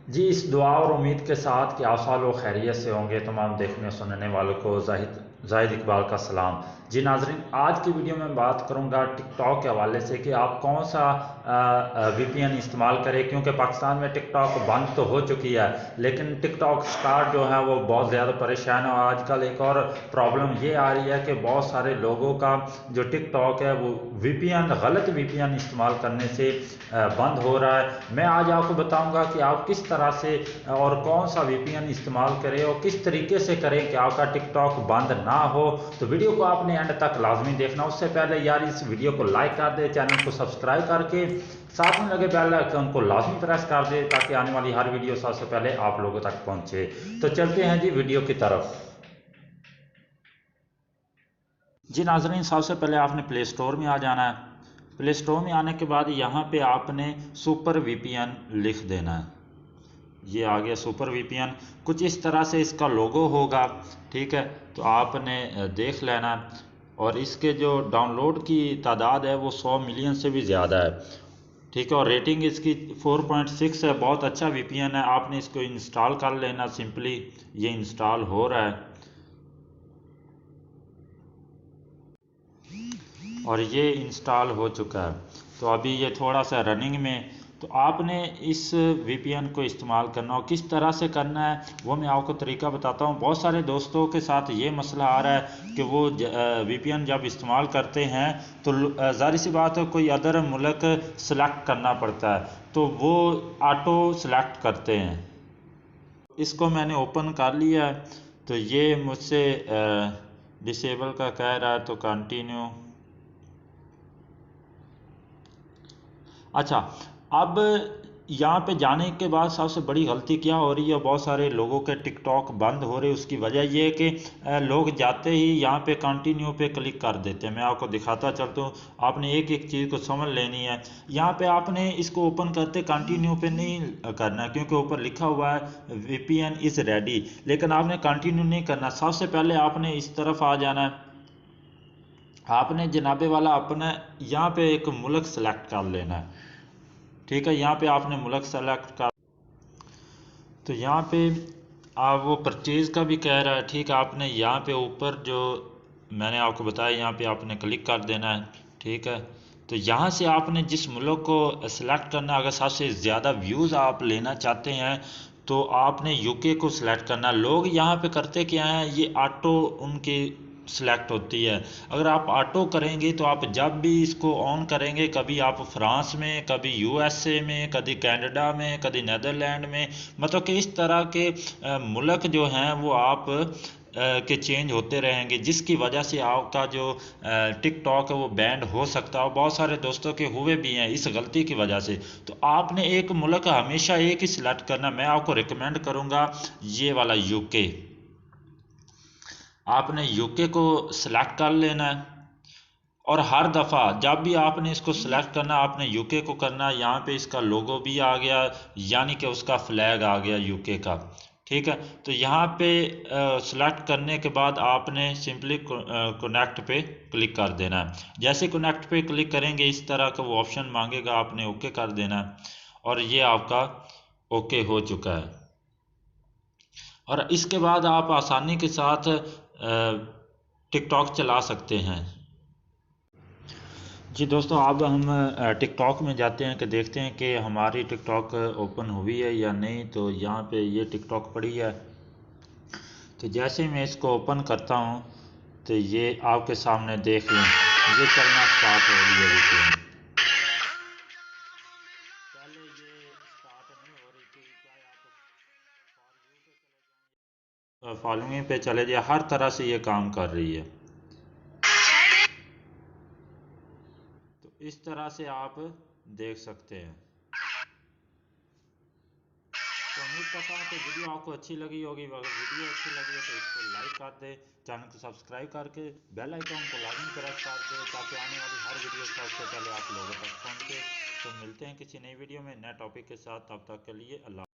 जी, इस दुआ और उम्मीद के साथ कि आप सब लोग खैरियत से होंगे। तमाम देखने सुनने वालों को जाहिद इकबाल का सलाम। जी नाजरीन, आज की वीडियो में बात करूंगा टिकटॉक के हवाले से कि आप कौन सा वीपीएन इस्तेमाल करें, क्योंकि पाकिस्तान में टिकटॉक बंद तो हो चुकी है लेकिन टिकटॉक स्टार जो है वो बहुत ज़्यादा परेशान है। और आजकल एक और प्रॉब्लम ये आ रही है कि बहुत सारे लोगों का जो टिकटॉक है वो वीपीएन गलत वीपीएन इस्तेमाल करने से बंद हो रहा है। मैं आज आपको बताऊंगा कि आप किस तरह से और कौन सा वीपीएन इस्तेमाल करें और किस तरीके से करें कि आपका टिकटॉक बंद ना हो। तो वीडियो को आपने एंड तक लाजमी देखना। उससे पहले यार इस वीडियो को लाइक कर दे, चैनल को सब्सक्राइब करके साथ में लगे बेल आइकन को लाजमी प्रेस कर दे ताकि आने वाली हर वीडियो सबसे पहले आप लोगों तक पहुंचे। तो चलते हैं जी वीडियो की तरफ। जी नाजरीन, सबसे पहले आपने प्ले स्टोर में आ जाना है। प्ले स्टोर में आने के बाद यहाँ पे आपने सुपर वीपीएन लिख देना है। ये आ गया सुपर वीपीएन। कुछ इस तरह से इसका लोगो होगा, ठीक है। तो आपने देख लेना है। और इसके जो डाउनलोड की तादाद है वो 100 मिलियन से भी ज़्यादा है, ठीक है। और रेटिंग इसकी 4.6 है, बहुत अच्छा वीपीएन है। आपने इसको इंस्टॉल कर लेना सिंपली। ये इंस्टॉल हो रहा है और ये इंस्टॉल हो चुका है। तो अभी ये थोड़ा सा रनिंग में। तो आपने इस वीपीएन को इस्तेमाल करना और किस तरह से करना है वो मैं आपको तरीका बताता हूँ। बहुत सारे दोस्तों के साथ ये मसला आ रहा है कि वो वीपीएन जब इस्तेमाल करते हैं तो ज़ाहिर सी बात है कोई अदर मुल्क सेलेक्ट करना पड़ता है, तो वो ऑटो सेलेक्ट करते हैं। इसको मैंने ओपन कर लिया है। तो ये मुझसे डिसेबल का कह रहा है, तो कंटिन्यू। अच्छा, अब यहाँ पे जाने के बाद सबसे बड़ी गलती क्या हो रही है, बहुत सारे लोगों के टिकटॉक बंद हो रहे हैं। उसकी वजह ये है कि लोग जाते ही यहाँ पे कंटिन्यू पे क्लिक कर देते हैं। मैं आपको दिखाता चलता हूँ, आपने एक एक चीज़ को समझ लेनी है। यहाँ पे आपने इसको ओपन करते कंटिन्यू पे नहीं करना, क्योंकि ऊपर लिखा हुआ है वीपीएन इज़ रेडी, लेकिन आपने कंटिन्यू नहीं करना। सबसे पहले आपने इस तरफ आ जाना है। आपने जनाबे वाला अपने यहाँ पे एक मुल्क सेलेक्ट कर लेना है, ठीक है। यहाँ पे आपने मुल्क सेलेक्ट कर, तो यहाँ पे आप वो परचेज़ का भी कह रहा है, ठीक है। आपने यहाँ पे ऊपर जो मैंने आपको बताया यहाँ पे आपने क्लिक कर देना है, ठीक है। तो यहाँ से आपने जिस मुल्क को सेलेक्ट करना, अगर सबसे ज़्यादा व्यूज़ आप लेना चाहते हैं तो आपने यूके को सिलेक्ट करना। लोग यहाँ पे करते क्या हैं, ये ऑटो उनकी सिलेक्ट होती है। अगर आप ऑटो करेंगे तो आप जब भी इसको ऑन करेंगे, कभी आप फ्रांस में, कभी यूएसए में, कभी कनाडा में, कभी नीदरलैंड में, मतलब कि इस तरह के मुल्क जो हैं वो आप के चेंज होते रहेंगे, जिसकी वजह से आपका जो टिकटॉक है वो बैंड हो सकता है। बहुत सारे दोस्तों के हुए भी हैं इस गलती की वजह से। तो आपने एक मुल्क हमेशा एक ही सिलेक्ट करना। मैं आपको रिकमेंड करूँगा ये वाला यूके। आपने यूके को सिलेक्ट कर लेना है और हर दफ़ा जब भी आपने इसको सिलेक्ट करना आपने यूके को करना। यहाँ पे इसका लोगो भी आ गया, यानी कि उसका फ्लैग आ गया यूके का, ठीक है। तो यहाँ पे सिलेक्ट करने के बाद आपने सिंपली कनेक्ट पे क्लिक कर देना है। जैसे कनेक्ट पे क्लिक करेंगे इस तरह का वो ऑप्शन मांगेगा, आपने ओके कर देना है और ये आपका ओके हो चुका है। और इसके बाद आप आसानी के साथ टिकटॉक चला सकते हैं। जी दोस्तों, अब हम टिकटॉक में जाते हैं कि देखते हैं कि हमारी टिकटॉक ओपन हुई है या नहीं। तो यहाँ पे ये टिकटॉक पड़ी है। तो जैसे ही मैं इसको ओपन करता हूँ तो ये आपके सामने देख लें, ये चलना स्टार्ट हो रही है। देखिए पहले ये स्टार्ट नहीं हो रही थी, चाहे आप फॉलोइंग पे चले जाए, हर तरह से ये काम कर रही है। तो इस तरह से आप देख सकते हैं। तो उम्मीद करता हूँ कि वीडियो आपको अच्छी लगी होगी। अगर वीडियो अच्छी लगी है तो इसको लाइक कर दे, चैनल को सब्सक्राइब करके बेल आइकन को लाजमी प्रेस कर दे ताकि आने वाली हर वीडियो सबसे पहले आप लोगों तक पहुँचे। तो मिलते हैं किसी नई वीडियो में नए टॉपिक के साथ, तब तक के लिए अल्लाह।